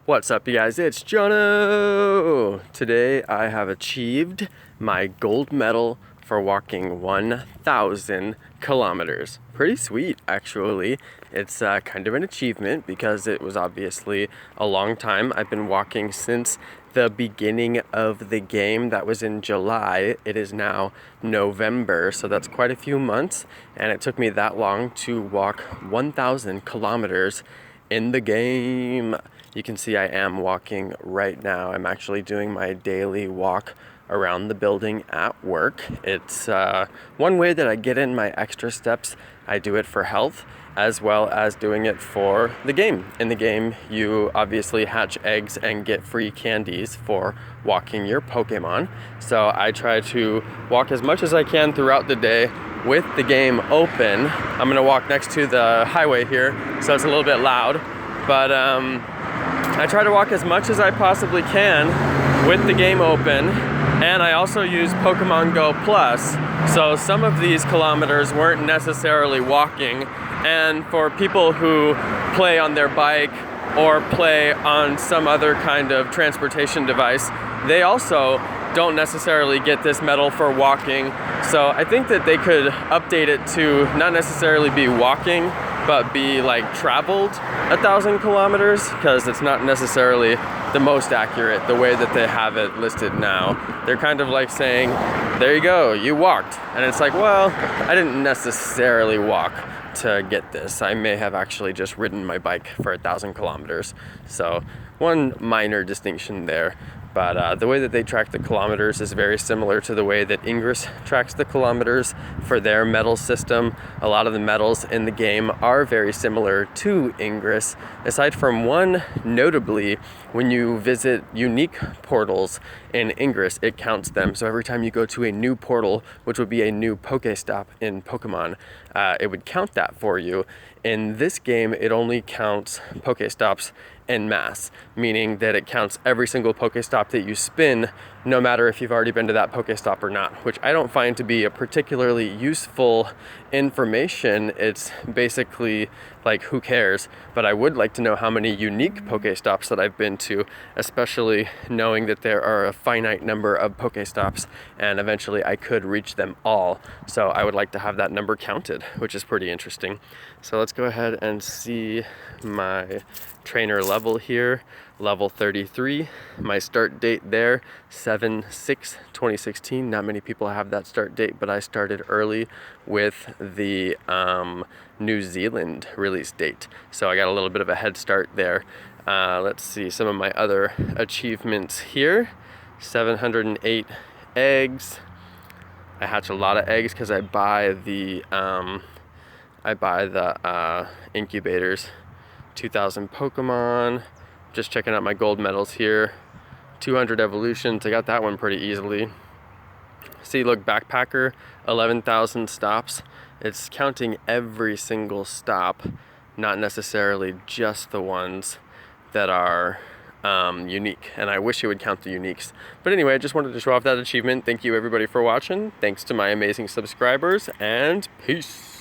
What's up, you guys? It's Jono! Today I have achieved my gold medal for walking 1,000 kilometers. Pretty sweet, actually. It's kind of an achievement because it was obviously a long time. I've been walking since the beginning of the game. That was in July. It is now November, so that's quite a few months, and it took me that long to walk 1,000 kilometers in the game. You can see I am walking right now. I'm actually doing my daily walk around the building at work. It's one way that I get in my extra steps. I do it for health as well as doing it for the game. In the game, you obviously hatch eggs and get free candies for walking your Pokemon. So I try to walk as much as I can throughout the day with the game open. I'm gonna walk next to the highway here, so it's a little bit loud, but I try to walk as much as I possibly can with the game open, and I also use Pokémon GO Plus, so some of these kilometers weren't necessarily walking, and for people who play on their bike or play on some other kind of transportation device, they also don't necessarily get this medal for walking. So I think that they could update it to not necessarily be walking, but be like traveled 1,000 kilometers, because it's not necessarily the most accurate the way that they have it listed now. They're kind of like saying, there you go, you walked. And it's like, well, I didn't necessarily walk to get this. I may have actually just ridden my bike for 1,000 kilometers. So one minor distinction there. But the way that they track the kilometers is very similar to the way that Ingress tracks the kilometers for their medal system. A lot of the medals in the game are very similar to Ingress, aside from one notably, when you visit unique portals in Ingress, it counts them. So every time you go to a new portal, which would be a new Pokestop in Pokemon, it would count that for you. In this game, it only counts Pokestops en masse, meaning that it counts every single Pokestop that you spin, no matter if you've already been to that Pokestop or not, which I don't find to be a particularly useful information. It's basically like, who cares? But I would like to know how many unique Pokestops that I've been to, especially knowing that there are a finite number of Pokestops, and eventually I could reach them all. So I would like to have that number counted, which is pretty interesting. So let's go ahead and see my trainer level here. Level 33, my start date there, 7/6/2016. Not many people have that start date, but I started early with the New Zealand release date. So I got a little bit of a head start there. Let's see some of my other achievements here. 708 eggs. I hatch a lot of eggs because I buy the incubators. 2,000 Pokemon. Just checking out my gold medals here. 200 evolutions, I got that one pretty easily. See, look, backpacker, 11,000 stops. It's counting every single stop, not necessarily just the ones that are unique. And I wish it would count the uniques. But anyway, I just wanted to show off that achievement. Thank you everybody for watching. Thanks to my amazing subscribers, and peace.